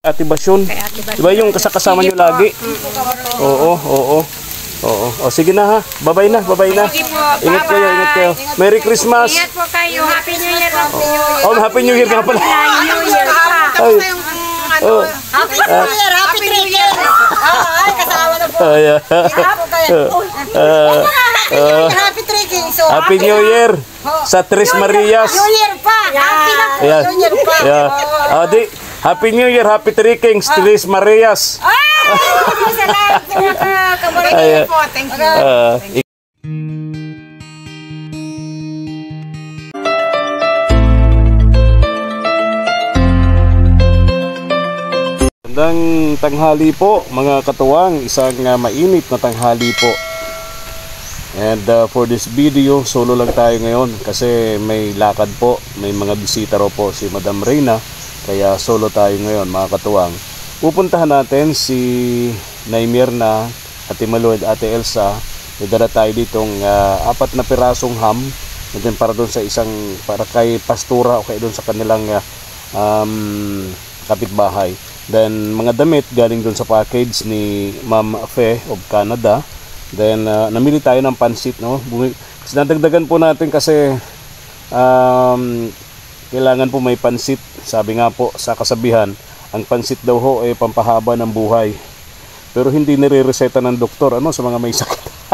Ate Basyon. Diba yung kasama nyo lagi? Oo. O, sige na ha. Bye-bye na. Ingat kayo. Merry Christmas. Ingat po kayo. Happy New Year. Happy New Year nga pala. Happy New Year. Happy New Year. Ay, kasama na po. Happy Trekking. Happy New Year sa Tres Marias. New Year pa. New Year pa. Happy New Year, Happy Trekking, Tres Marias. Salamat po kabarangay po. Thank you. Magandang tanghali po mga katuwang, isang mainit na tanghali po. And for this video, solo lang tayo ngayon kasi may lakad po, may mga bisita raw po si Madam Reyna. Kaya solo tayo ngayon mga katuwang. Pupuntahan natin si Naimirna, Ate Malu at Ate Elsa. May dala tayo ditong 4 na pirasong ham. Nandiyan para doon sa para kay pastura o kaya doon sa kanilang kapitbahay. Then mga damit galing doon sa package ni Ma'am Fe of Canada. Then namili tayo ng pansit, no? Sinadagdagan po natin kasi kailangan po may pansit. Sabi nga po sa kasabihan, ang pansit daw ho ay pampahaba ng buhay. Pero hindi nire-reseta ng doktor sa mga may sakit.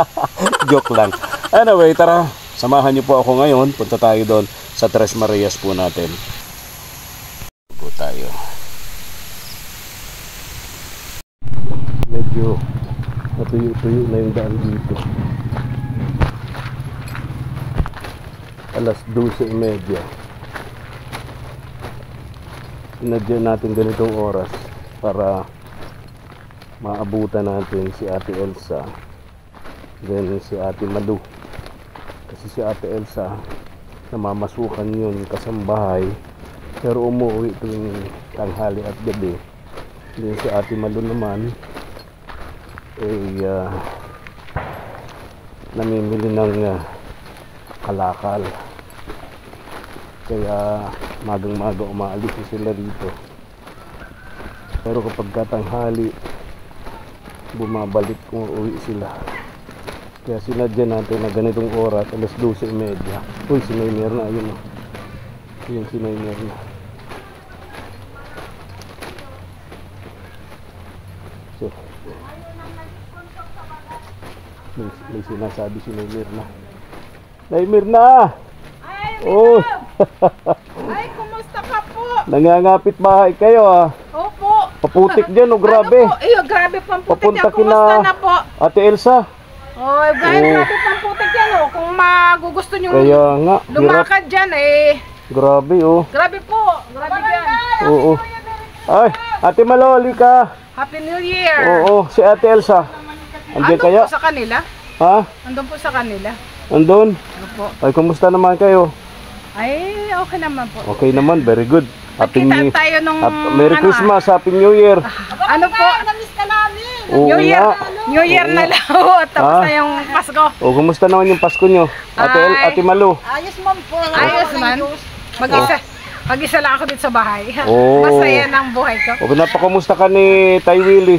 Joke lang. Anyway, tara, samahan niyo po ako ngayon. Punta tayo doon sa Tres Marias po natin. Po tayo. Medyo natuyo-tuyo na yung daan dito. Alas 12:30. Sinadya natin ganitong oras para maabutan natin si Ate Elsa, then si Ate Malu. Kasi si Ate Elsa namamasukan yun kasambahay pero umuwi tuwing tanghali at gabi. Then si Ate Malu naman namimili ng kalakal. Kaya magang-maga umaalis sila dito. Pero kapag katanghali bumabalik kung uwi sila. Kaya sinadya natin na ganitong oras, alas 12:30. Uy, si Naimirna, ayun o. Yun si Naimirna. So, may sinasabi si Naimirna. Naimirna! Oh! Ay, kumusta ka po? Nangangapit bahay kayo Opo. Paputik dyan grabe. Ano po? Iyo, grabe pang putik Papunta yan. Kumusta na po? Ate Elsa. Oh, grabe pang putik yan Kung magugusto nyo Kaya nga, lumakad dyan grabe Grabe po. Grabe dyan. Oo. Ay, Ate Maloli ka. Happy New Year. Oo, si Ate Elsa. Andiyan kaya? Po sa kanila? Ha? Andun po sa kanila. Andun? Opo. Ay, kumusta naman kayo? Ay, okay naman po. Okay naman, very good. Happy New tayo nung Merry Christmas, Happy New Year. Ano po? Namiss ka namin. New Year na lang. Tapos na yung Pasko. O, kumusta naman yung Pasko nyo? Ate Malu. Ayos man po. Ayos man. Mag-isa lang ako dito sa bahay. Oh. Masaya ng buhay ko. O, napakamusta ka ni Tay Willie?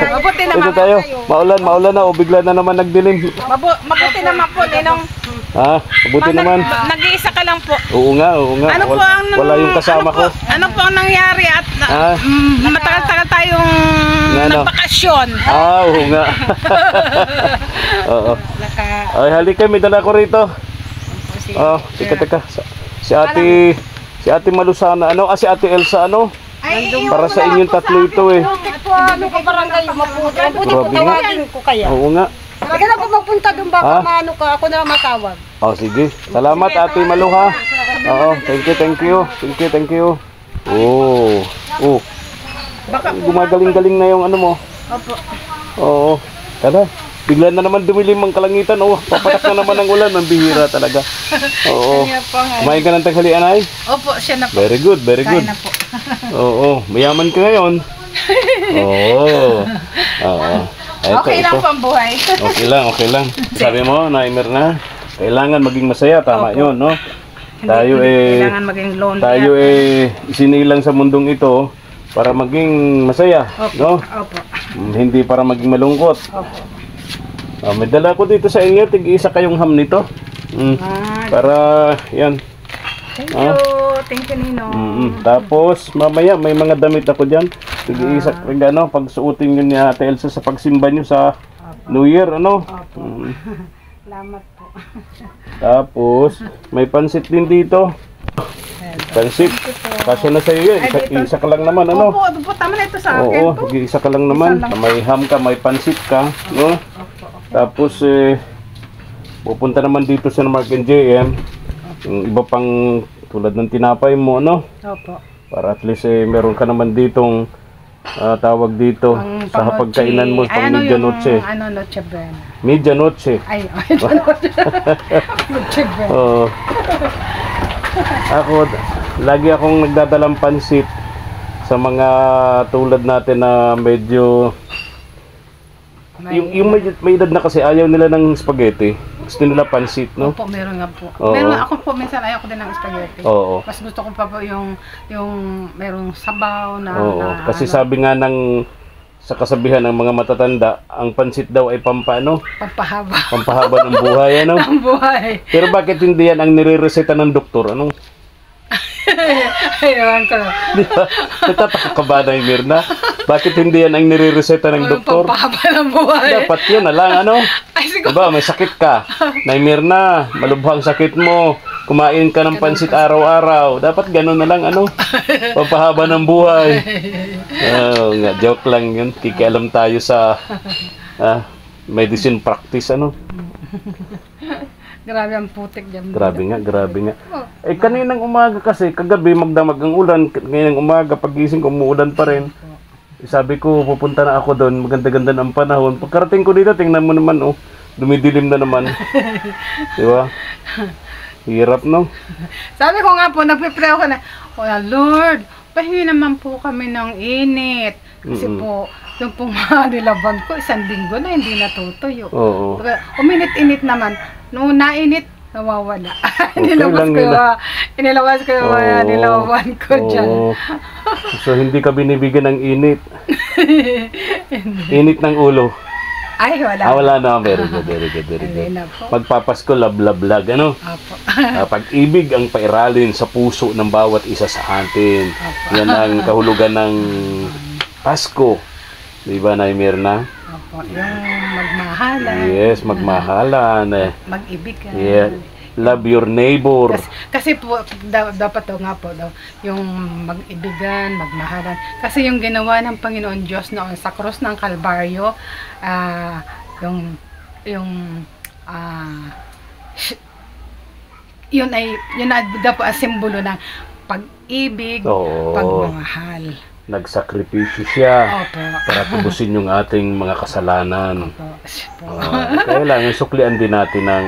Mabuti naman Ito tayo. Maulan na o bigla na naman nagdilim. Mabuti naman po, Ninong. Mabuti naman. Nag-iisa ka lang po. Oo nga. Ano po ang wala yung kasama ko. Ano po ang nangyari at matagal-tagal tayong nagbakasyon. Oo nga. Oo. Ay, halika, may dala ko rito. Teka. Si Ate Malusana, si Ate Elsa, para sa inyong tatlo ito Ano ka barangay maputi? Maputi po tawagin ko kaya. Oo nga. Hindi na po magpunta doon baka maano ka. Ako na matawag. Sige. Salamat Ate Malu ha. Oo, thank you. Oh. Gumagaling-galing na yung mo. Opo. Oo. Tara. Bigla na naman dumilim ang kalangitan. Papatak na naman ang ulan. Ang bihira talaga. Oo. Kumain ka ng tanghalian ay? Opo, siya na po. Very good. Kain na po. Oo. Mayaman ka ngayon. Oo. Okay lang po ang buhay. Okay lang. Sabi mo, Naimirna, kailangan maging masaya. Tama yun, no? Tayo kailangan maging lonely. tayo isinilang sa mundong ito para maging masaya, Opo. no? Opo. Hindi para maging malungkot. Opo. May dala ko dito sa inyo, tig-isa kayong ham nito. Para yan. Thank you. Thank you, Ninong. Tapos mamaya may mga damit ako diyan. Tig-isa pag suotin niyo ni Ate Elsa sa pagsimba niyo sa New Year, ano? Salamat po. Tapos may pansit din dito. Pansit. Kasi na sa iyo, isa ka lang naman, ano? Opo, tama na ito sa akin. Oo, isa ka lang naman. May ham ka, may pansit ka, no? Tapos pupunta naman dito sa Mark and JM. Yung iba pang tulad ng tinapay mo, no? Opo. Para at least meron ka naman ditong tawag dito sa hapagkainan mo pang medianoche. Ano, noche buena. Medianoche. Ay, medianoche. Noche buena. Oo. Ako, lagi akong nagdadalang pansit sa mga tulad natin na medyo yung may edad na kasi ayaw nila ng spaghetti. Gusto nila pansit, no? Opo, meron nga po. Oo. Meron ako po, minsan ayaw ko din ng spaghetti. Oo. Mas gusto ko pa po yung merong sabaw na... Oo. na Kasi ano, sabi nga sa kasabihan ng mga matatanda, ang pansit daw ay pampahaba ng buhay, ano? Ang buhay. Pero bakit hindi yan ang nire-reseta ng doktor? Ano? Ewan ko. Di ba? Natatakot ka ba, Mirna? Bakit hindi yan ang nire-reseta ng doktor? Pampahaba ng buhay. Dapat yun na lang, ano? Ay, siguro. Diba, may sakit ka. Mirna, malubhang sakit mo. Kumain ka ng pansit araw-araw. Dapat ganun na lang, ano? Pampahaba ng buhay. Oh, nga, joke lang yun. Kikialam tayo sa medicine practice, ano? Grabe ang putik dyan. Grabe nga. Kaninang umaga kasi, kagabi magdamag ang ulan. Ngayon umaga, pagising ko, umuulan pa rin. Sabi ko, pupunta na ako doon. Maganda-ganda ng panahon. Pagkarating ko dito, tingnan mo naman, oh. Dumidilim na naman. Diba? Hirap, no? Sabi ko nga po, nagpipray ako na, Lord, pahingi naman po kami ng init. Kasi po, yung pong nilaban ko, 1 linggo na hindi natutuyo. Oo. Uminit-init naman. Nung nainit, nawawala. Okay Inilawas ko yung mga nilawan ko dyan. So, hindi ka binibigyan ng init. Init ng ulo. Ay, wala. Wala na. Very good. Hindi na po. Magpapasko, love, ano? Apo. Pag-ibig ang pairalin sa puso ng bawat isa sa atin. Yan ang kahulugan ng Pasko. Di ba, Mirna? Opo, yung magmahalan. Yes, magmahalan. Mag-ibigan. Yeah. Love your neighbor. Kasi po, dapat daw nga po daw, yung mag-ibigan, magmahalan. Kasi yung ginawa ng Panginoon Diyos noon sa krus ng Kalbaryo, yun ay daw po ang simbolo ng pag-ibig, pagmamahal. Nagsakripisyo siya. Opo. Para tubusin yung ating mga kasalanan. Opo. Kailangan suklian din natin ng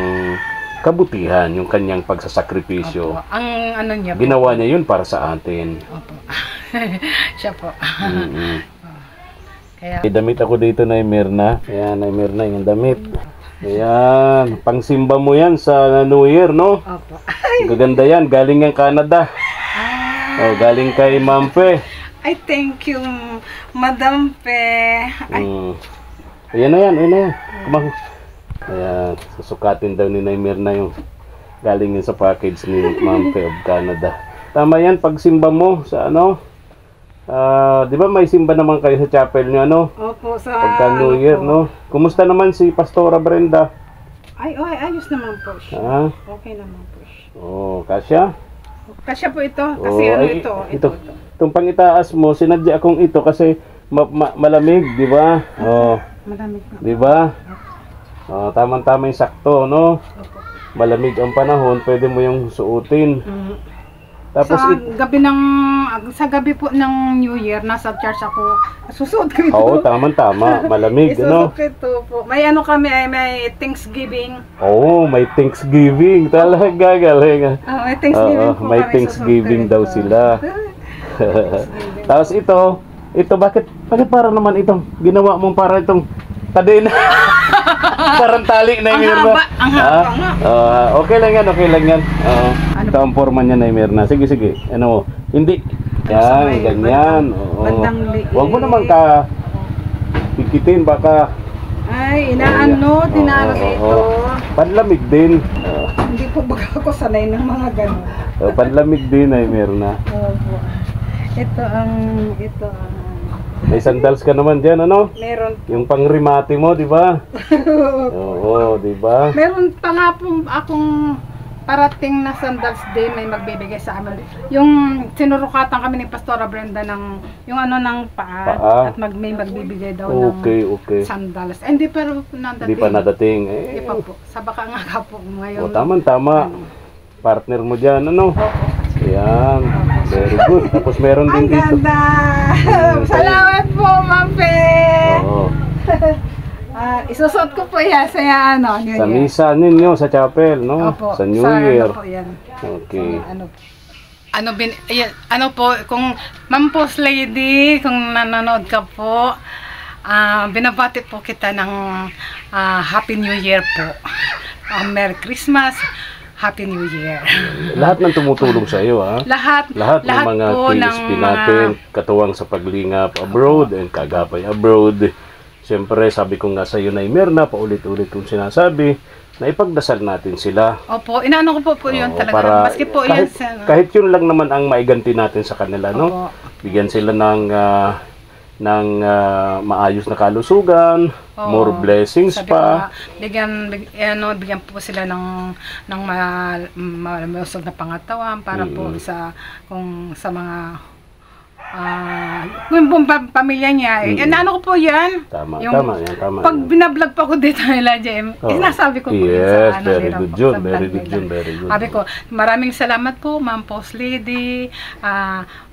kabutihan, yung kanyang pagsasakripisyo. Opo. Ang ano niya po, ginawa niya yun para sa atin. Opo. Siya po. Kaya May damit ako dito, Mirna. Ayan, Mirna, yung damit. Ayan, pangsimba mo yan sa New Year, no? Opo. Gaganda yan, galing yung Canada. Galing kay Ma'am Pe. Ay, thank you, Madam Pe. Ayan na yan. Kumang. Ayan, susukatin daw ni Mirna yung galing yun sa package ni Ma'am Pe of Canada. Tama yan, pagsimba mo sa ano, di ba may simba naman kayo sa chapel niyo, ano? Opo, sa Pagka New Year, no? Kumusta naman si Pastora Brenda? Ay, ayos naman po siya. Okay naman po siya. Kasya? Kasya po ito, kasi ito. Itong pangitaas mo, sinadya akong ito kasi malamig, di ba? Malamig na. Di ba? Tama-tama yung sakto, no? Malamig ang panahon, pwede mo yung suotin. Tapos sa gabi po ng New Year, nasa church ako. Susuot ko ito. Oo, tama-tama. Malamig, no? Isusuot ko ito po. May ano kami, may Thanksgiving. May Thanksgiving. Talaga, galing. May Thanksgiving po may kami. Thanksgiving daw sila. Tapos ito, bakit para naman itong ginawa mong para itong kadena? Parang tali na yun. Ang haba nga. Okay lang yan. Ano Ito ang forma niya na Mirna. Sige, sige. Ano mo? Hindi. Yan, ganyan. Oo. bandang liit. Huwag mo naman ka pikitin, baka Ay, inaano, dinalo Oo, ito. oo. Panlamig din. Hindi po baga ako sanay ng mga ganun. Panlamig din ay Mirna. Opo. Ito ang, May sandals ka naman diyan, ano? meron. Yung pangrimate mo, di ba? Oo, di ba? Meron pa nga po akong parating na sandals din, may magbibigay sa amin. Yung sinurukatan kami ni Pastora Brenda ng, yung ano ng paa. At may magbibigay daw Okay, ng okay. sandals. Eh, hindi pa nadating. Hindi pa nadating. Hindi pa po. Sa baka nga ka po ngayon. O, tama. Partner mo dyan, ano? Ayan. Very good. Tapos meron din Ang dito. ganda! Salamat po, Ma'am Pe! Oo. Isusot ko po yan sa ano, New Sa Year. misa ninyo, sa chapel, no? Opo, Sa New sa Year. Ano po yan. Okay. Ano po, kung Ma'am Post Lady, kung nanonood ka po, binabati po kita ng Happy New Year po. Merry Christmas, Happy New Year. Lahat ng tumutulong sa iyo, ha? Lahat ng mga po KSP natin, katuwang sa paglingap abroad and kagapay abroad. Siyempre, sabi ko nga sa iyo na Mirna, paulit-ulit kong sinasabi, na ipagdasal natin sila. Opo, inaano ko po yun Oo, talaga. para Maski po kahit, yan sa... kahit yun lang naman ang maiganti natin sa kanila, no? Opo. Bigyan sila ng maayos na kalusugan, Oo. more blessings Sabi ko pa. nga, bigyan po sila ng malusog na pangatawan para po sa mga yung pamilya niya. Ano ko po yan? Tama, Yung tama yan, tama. Pag binablog pa ko dito nila, Jem, sinasabi ko po yun Yes, sa very nila good po, yun, sa very vlog good nila. yun, very good. Sabi ko, maraming salamat po, Ma'am Post Lady.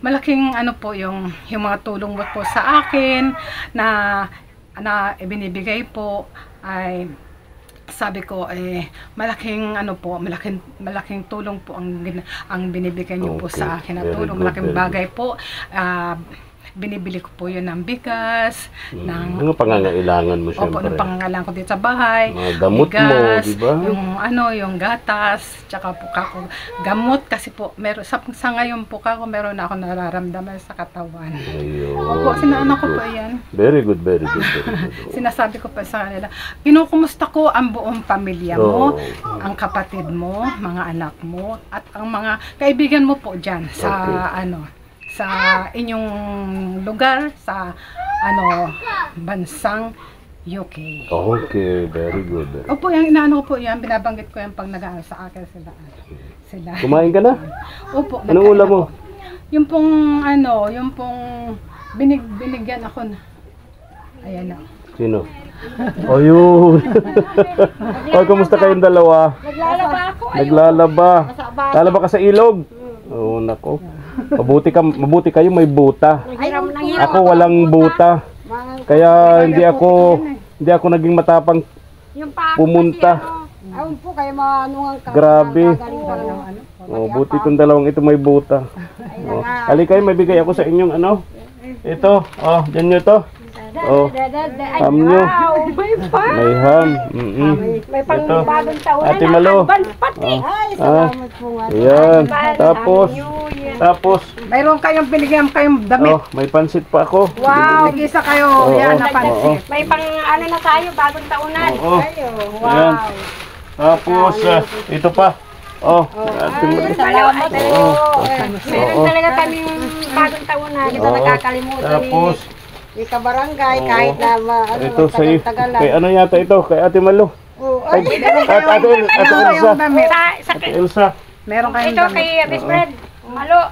Malaking ano po yung mga tulong mo po sa akin na ibinibigay po ay sabi ko malaking tulong po ang binibigay niyo po sa akin na Very tulong, good, malaking very bagay po. Binibili ko po yun ng bigas, ng Mga pangangailangan mo, opo, syempre. ng pangangailangan ko dito sa bahay, Mga gamot mo, bigas, di ba? yung gatas, tsaka po kako gamot kasi po meron sa ngayon po meron na ako nararamdaman sa katawan. Ayun. Opo, sinaano ko po yan. Very good, very good, very good. Sinasabi ko pa sa kanila, kinukumusta ko ang buong pamilya mo, ang kapatid mo, mga anak mo, at ang mga kaibigan mo po dyan sa sa inyong lugar, sa bansang UK. Okay, very good. Opo, yung inaano ko po yan, binabanggit ko yan pag nag-aaral sa akin sila. Kumain ka na? Opo. Anong ulam mo? Yung pong binigyan ako na. Ayan na. Sino? Ayun. Kumusta kayong dalawa? Naglalaba ako. Naglalaba. Lalaba ka sa ilog? Oo, nako. Mabuti kayo may buta. Ako walang buta. Kaya hindi ako naging matapang pumunta. Ayun po, kayo maanungan ka. Grabe. Buti itong dalawang ito may buta. Halika kayo, may bigay ako sa inyong ano. Ito, dyan nyo to. Ham nyo. May ham. May pangbagong taon Ate Malo. Salamat po nga. Ayan. Tapos, Mayroon kayong binigyan kayong damit. may pansit pa ako. Wow, isa kayo. Yan, napansin. May pang ano na tayo, bagong taunan. Oo. Ayan. Tapos, ito pa. Salamat po. Meron talaga kaming bagong taunan. Hindi ba nakakalimutan Tapos, ni kabarangay kahit na ito sa iyo. Kay ano yata ito? Kay Ate Malo. Ay, Ate Elsa. Ate Elsa. Meron kayong ito damit. kay Miss Fred. Malo.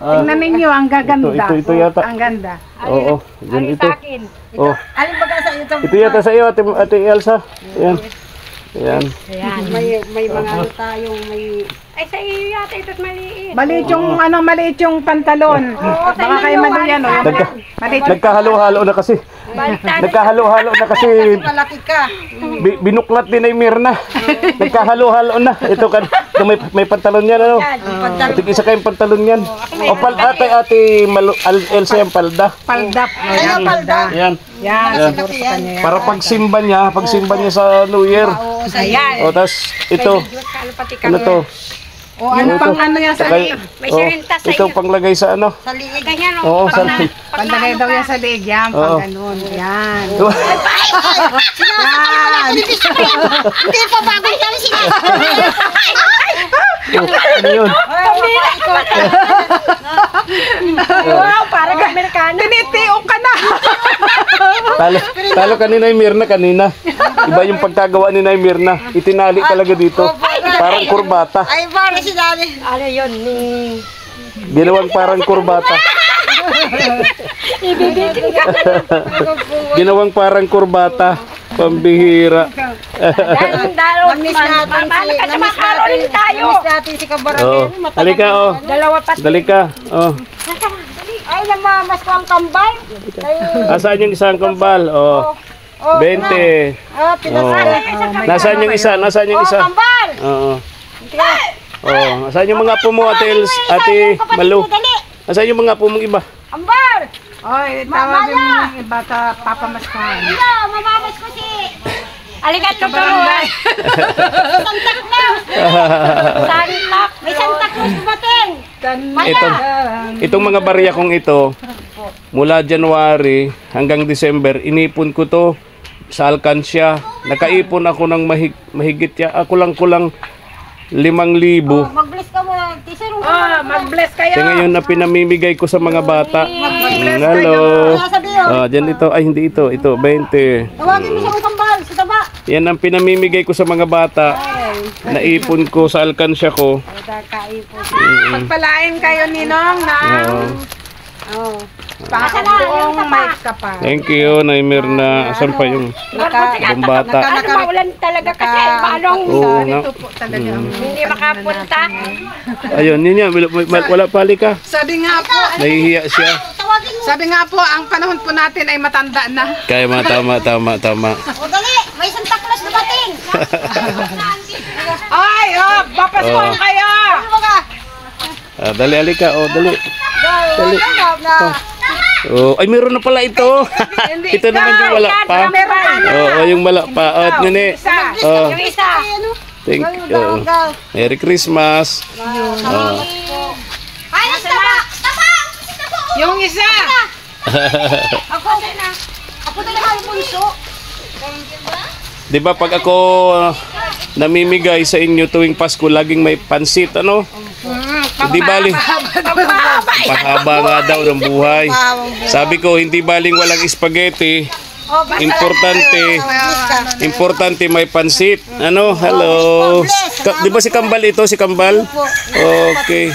Tingnan ninyo, ang gaganda. Ito yata. Ang ganda. Oo, yan ito. Sa akin. Oh, Alin ba sa ito? ito yata sa iyo, Ate Elsa. Ayan. Ayan. Ayan. May mga ano tayong may... Ay, sa iyo yata ito't maliit. Maliit yung pantalon. Baka kayo mali yan, o. Maliit. Nagkahalo-halo na kasi. Nagkahalo-halo na kasi. Malaki ka. Binuklat din ay Mirna. Nagkahalo-halo na. Ito may pantalon yan, ano? Ito isa kayong pantalon yan. O ate Elsa yung palda. Palda. Ayan, palda. Ayan. Yan, siguro sa kanya yan. Para pagsimba niya sa New Year. Oo, sa yan. O, tas ito. Ano to? O ano pang ano yan sa liig? May sirinta sa ito panglagay sa ano? Sa liig. Ganyan Oo, sa Pandagay daw yan sa liig yan. Oo. Pag ganun. Yan. Hindi pa bago kami Ano yun? Wow, parang Amerikano. Tinitiok ka na. Talo kanina yung Mirna kanina. Iba yung pagkagawa ni Nay Mirna. Itinali talaga dito. Parang kurbata. Ay, parang si Daddy. Ano yun? Ginawang parang kurbata. Ibibitin ka. Ginawang parang kurbata. Pambihira. Dalo, miss natin si Kabarangay. Oh. Halika, oh. Dalawa pa. Dali ka. Oh. Ay, namamas ko ang kambal. Asaan yung isang kambal? Oh. 20. Ah, pinasal. Nasaan yung isa? Nasaan yung isa? Kambal. Oo. Oh, nasaan yung mga apo mo, Ate Malu? Nasaan yung mga apo mong iba? Kambal. Oy, tawagin mo yung iba sa papamaskan. Ito, mamamas ko si... Aligat ko turuan. Santak na. Santak. May santak na dumating. Itong mga barya kong ito, mula January hanggang December, inipon ko to sa alkansya. Nakaipon ako ng mahigit ya. Ako lang kulang 5,000. Mag-bless ka mo. Teacher, Mag-bless kayo. Kaya ngayon na pinamimigay ko sa mga bata. Hello. Diyan ito. Ay, hindi ito. Ito, 20. tawagin mo siya ang kambal. Sa taba. Yan ang pinamimigay ko sa mga bata. Naipon ko sa alkansya ko. Pagpalain kayo, Ninong, na buong may kapal. Thank you, Nay Mirna. Asan pa yung bata? Ano maulan talaga kasi. Balong Oo nga. Ito po talaga. hindi makapunta. Ayun, yun yan. Wala pali ka. Sabi nga po, Nahihiya siya. Tawagin mo. sabi nga po, ang panahon po natin ay matanda na. Kaya tama. O dali, may Santa Claus dumating. Ay, papasukan kayo. Ano ba ka? Dali, alika. Dali. Dali. Oh, ay, meron na pala ito. Ito naman yung wala pa. Yung wala pa. At nene. Yung isa. Thank you. Merry Christmas. Ay, taba! Taba! Yung isa. Ako na. Ako na lang ang bunso. Di ba pag ako namimigay sa inyo tuwing Pasko, laging may pansit, ano? Hindi baling pahaba nga daw ng buhay. Sabi ko, hindi baling walang spaghetti. Importante may pansit. Ano? Hello. Di ba si Kambal ito? Si Kambal? Okay.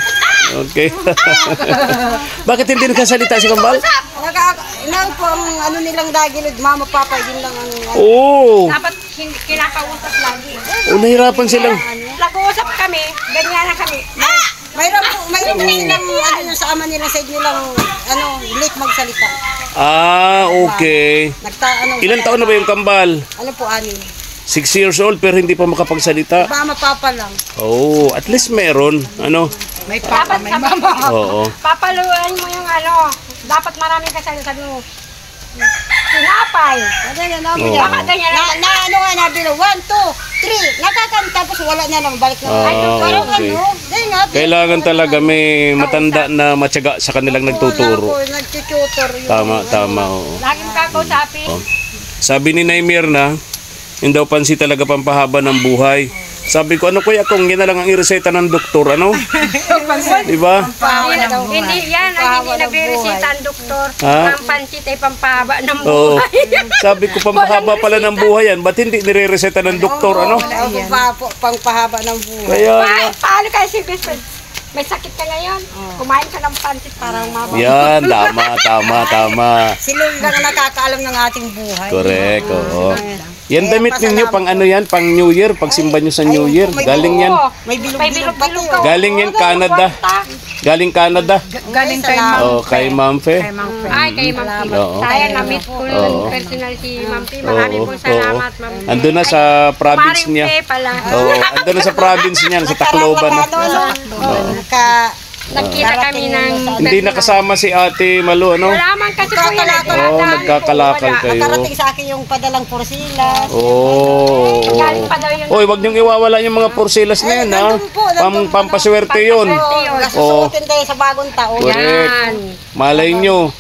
Bakit hindi nagkasalita si Kambal? Ilang po ang ano nilang dagilid, mama, papa, yun lang ang... Oo. Dapat kinakausap lagi. Nahirapan silang. Nag-uusap kami, ganyan na kami. Mayroon po silang ano yung sa ama nilang side nilang ano, late magsalita. Okay. Ilan taon na ba yung Kambal? Ano po, 6 years old pero hindi pa makapagsalita. mama, papa lang. Oh, at least meron. Ano? May papa, may mama. Oo. Papaluan mo yung ano, dapat marami ka sa mo. Sinapay. Ganyan na. Baka ganyan na. Ano nga nabilo, 1, 2, 3. Nakakanta tapos wala na lang, balik na. Parang Okay. ano, ganyan nga. Kailangan talaga may matanda na matyaga sa kanilang nagtuturo. Nag-tutor yun. Tama, oo. Laging kakausapin. Sabi ni Nay Mirna, yung daw pansi talaga pampahaba ng buhay. Sabi ko, ano kuya kung yan na lang ang ireseta ng doktor, ano? Diba? Hindi yan, hindi nagre-resita ang doktor. Ha? Ang pansit ay pampahaba ng Oo. buhay. Sabi ko, pampahaba pala ng buhay yan. Ba't hindi nire-reseta ng doktor, ano? Pangpahaba ng buhay. Kaya, Paano kayo si Best Friend? May sakit ka ngayon, kumain ka ng pansit para mababa. yan, tama. Sila lang nakakaalam ng ating buhay. Correct, oo. Yan damit ninyo, pang ano yan, pang New Year, pag simba nyo sa New Year. Galing yan. May bilog-bilog pa to. Galing yan Canada. Galing Canada. Galing kay Kay Ma'am Fe. Ay, kay Ma'am P. Oo. Sayang, na-meet ko yung personal si Ma'am P. Maraming pong salamat, Ma'am P. Andun na sa province Maring niya. P pala. Oo, andun na sa province niya, sa Tacloban na. Nagkita kami ng... Hindi nakasama si Ate Malu, ano? Wala man kasi po yan. Oo, nagkakalakal kayo. Nakarating sa akin yung padalang porsilas. Oo. Galing pa daw yun. Oy, wag niyong iwawala yung mga porsilas na yan, ha? Pampaswerte yun. Nasusuotin kayo sa bagong taon. Correct. Malay nyo.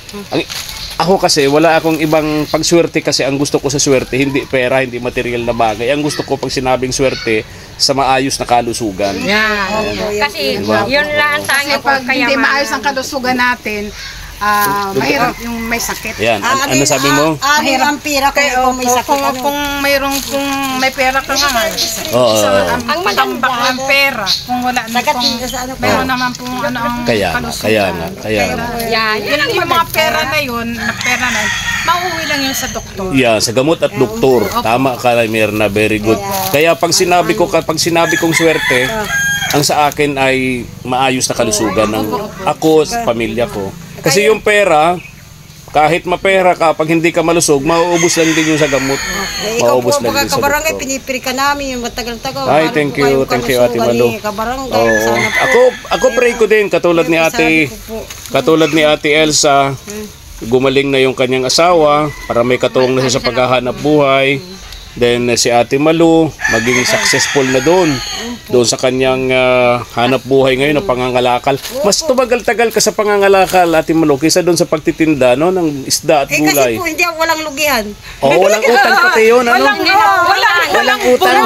Ako kasi, wala akong ibang pagswerte kasi ang gusto ko sa swerte, hindi pera, hindi material na bagay. Ang gusto ko pag sinabing swerte, sa maayos na kalusugan. Yan. Kasi Diba? yun lang ang tangi Kasi ko. pag Kaya hindi maayos ang kalusugan natin, mahirap yung may sakit. Yan, ano sabi mo? Mahirap ang pira kaya kung may sakit. Kung may pera ka nga, Oo. Ang maganda. ang pera. Kung wala na, Sagat kung sa ano meron naman pong ano ang Kaya nga. Yan. Yun ang yung mga pera na yun, mauwi lang yun sa doktor. Yeah, sa gamot at doktor. Tama ka, Mirna, very good. Kaya pag sinabi kong swerte, ang sa akin ay maayos na kalusugan ng ako sa pamilya ko. Kasi yung pera, kahit mapera ka, pag hindi ka malusog, mauubos lang din yung sa gamot. Mauubos lang din sa kabarangay, doktor. pinipiri ka namin yung matagal-tagal. Ay, thank you, Ate Malu. Kabarangay, Oo. sana po. Ako pray ko din katulad ni Ate Elsa, gumaling na yung kanyang asawa para may katuwang na siya sa paghahanap buhay. Then si Ate Malu maging successful na doon sa kanyang hanap buhay ngayon ng pangangalakal. Mas tumagal-tagal ka sa pangangalakal, Ate Malu, kaysa doon sa pagtitinda ng isda at Kasi gulay. po hindi ako walang lugihan. Oh, walang utang pati yun, ano? Walang utang.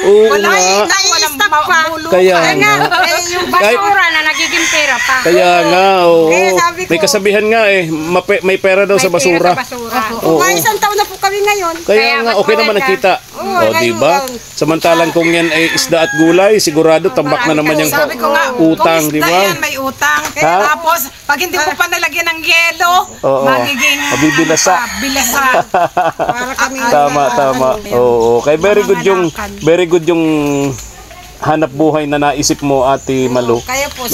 Oo nga. Walang pa. Kaya nga. Yung basura na nagiging pera pa. Kaya nga, oo. Kaya sabi ko- May kasabihan nga may pera daw sa basura. Oo. Mga isang taon na po kami ngayon. Kaya nga, okay naman nakita. O, diba? Samantalang kung yan ay isda at gulay, sigurado tambak na naman yung Sabi ko nga, utang, kung di isda ba? yan, may utang. Ha? Tapos, pag hindi mo pa nalagyan ng yelo, Oo. magiging Mabibilasa. Bilasa. Para kami. Tama. Oo. Kaya very good yung hanap buhay na naisip mo, Ate Malu. Kaya po,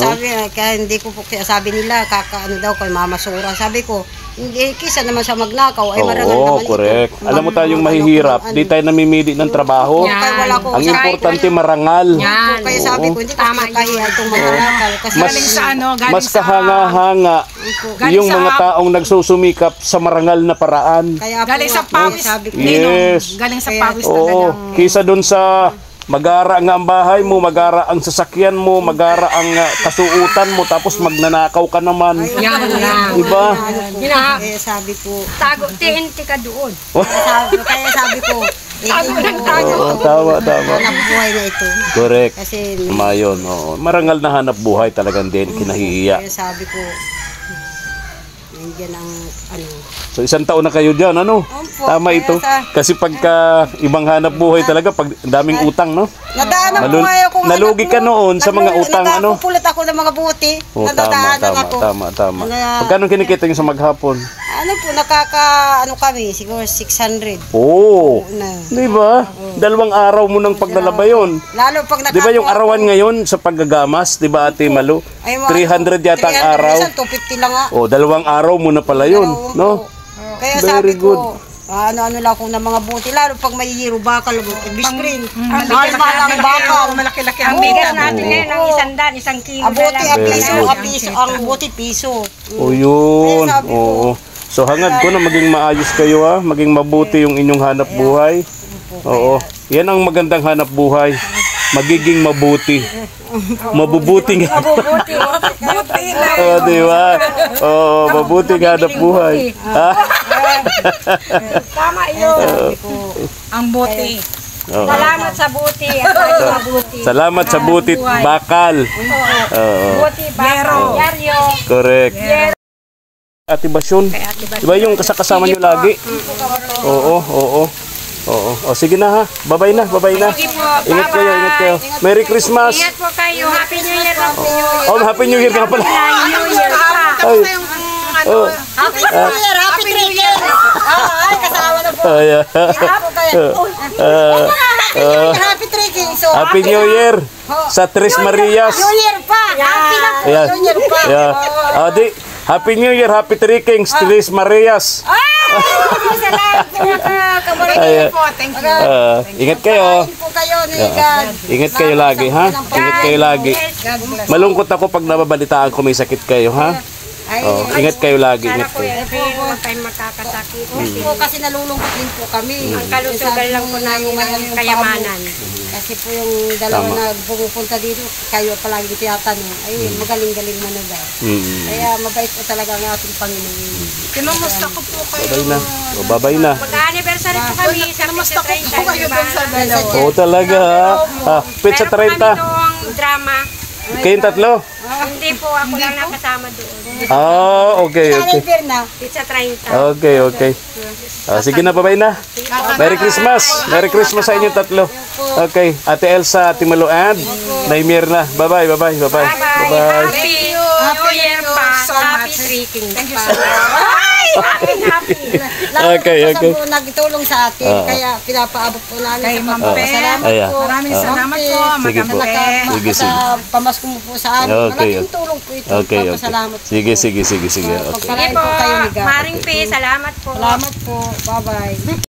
kaya hindi ko po, kaya sabi nila, kakaano daw kay Mama Sura. Sabi ko, hindi, kisa naman siya magnakaw, ay marangal Oo, naman correct. ito. Alam mo tayong mahihirap, di tayo namimili ng trabaho. Kaya wala ko. Ang importante marangal. Kaya sabi ko, hindi ko kakahiya itong magnakaw. Kasi Galing sa ano, galing Mas sa... kahanga-hanga Galing yung sa- mga taong nagsusumikap sa marangal na paraan. kaya po, Galing sa pawis. sabi ko, Yes. Galing sa pawis Oo, talagang... kisa doon sa magara nga ang bahay mo, magara ang sasakyan mo, magara ang kasuutan mo, tapos magnanakaw ka naman. Diba? kaya sabi ko, Tago, TNT ka doon. kaya sabi ko, Oo, tama. hanap buhay na ito. Correct. Kasi, Tama yun. Oo. Marangal na hanap buhay talagang din, kinahihiya. kaya sabi ko, nandiyan ang ano. So isang taon na kayo dyan, ano? Opo, Tama kaya ito. sa- Kasi pagka ibang hanap buhay talaga, pag daming utang, no? Nadaanan Malul- po kayo kung nalugi ka noon sa mga utang, ano? Nagpupulit ako ng mga buti. Oo, Nadadaanan ako. tama. Na- Pagkano kinikita nyo sa maghapon? Ano po, ano kami, siguro 600. Oo. Na. Di ba? 2 araw mo nang paglalaba yun. Lalo pag Di ba yung arawan ngayon sa paggagamas, di ba Ate Malu? 300 yata ang araw. Minsan 250 lang nga. O, 2 araw mo na pala yun, no? Kaya Very sabi ko, good. ano lang ako ng mga buti. Lalo pag may hero bakal, bisprin. Malaki-laki Mahal ang bakal. Malaki-laki Ang ang bigas bigas. natin ngayon ng 100, 1 kilo. Ang buti, ang Very piso, good. ang buti piso. O yun. Kaya sabi ko, Oo. So hangad ko na maging maayos kayo, ha? Maging mabuti yung inyong hanap buhay. Oo. Yan ang magandang hanap buhay. Magiging mabuti. Mabubuting Mabubuti. Oo, di ba? Oo, mabuting hanap buhay. Ha? Tama yun. Ang bote. Oo. Salamat sa buti. Sa buti. Salamat sa butit bakal. Oo. Buti ba? Yaryo. Correct. Ate Basyon. Di ba yung kasama nyo lagi? Oo. O sige na, ha. Bye-bye na. Ingat kayo. Merry Christmas. Ingat po kayo. Happy New Year. Happy New Year. Oh, Happy New Year ka pala. New Year pa. Ay. Ano, Happy New Year! Happy New Year! Ay, kasama na po. Ay, Ako kayo. Happy Trekking. So, Happy New Year sa Tres Marias. New Year pa! Happy na po! Ayan. New Year pa! Yeah. Di, Happy New Year, Happy Three Kings, Tres Marias. Salamat po mga kabarangay. Ay, Po, thank you. ingat kayo. Pagkain po kayo ni God. Ingat kayo lagi, ha? Ingat kayo lagi. God bless. Malungkot ako pag nababalitaan ko may sakit kayo, ha? Ay, Oh, ingat kayo lagi, Sana ingat po kayo. yan, huwag tayong magkakasakit. po kasi nalulungkot din po kami. Ang kalusugan lang po namin ng kayamanan. Kasi po yung dalawa Tama. na pumupunta dito, kayo palagi tinatanong, ay magaling-galing mo na daw. Kaya mabait po talaga ang ating Panginoon. Kinumusta ko po kayo. Babay na. O, babay na. Mag-anniversary po kami sa Pizza 30, di ba? Oo, talaga, ha? Pizza Meron po kami 30. doong drama. Kayong tatlo? Hindi po, ako lang nakasama doon. Ah, okay, okay. Fair na. Pizza 30. Okay, okay. Sige na, babay na. Merry Christmas. Merry Christmas sa inyong tatlo. Okay. Ate Elsa, Ate Malo, and Nay Mirna. Bye-bye, bye-bye, bye-bye. Bye-bye. Bye-bye. Happy New Year pa. Happy Three Kings pa. Happy. Okay, okay. Po nagtulong sa atin, kaya pinapaabot po namin Kay sa Ma'am pagpapasalamat Pe. Ayan. po. Maraming salamat po, Sige Madam po. Pe. Sige, sige. Sa pamasko mo po sa amin. Okay, Malaking okay. tulong po ito. Okay, okay. Papasalamat po. Sige, sige, sige, sige. Okay. Sige Pagpalain po. po kayo ni God. Maring P, salamat po. Salamat po. Bye-bye.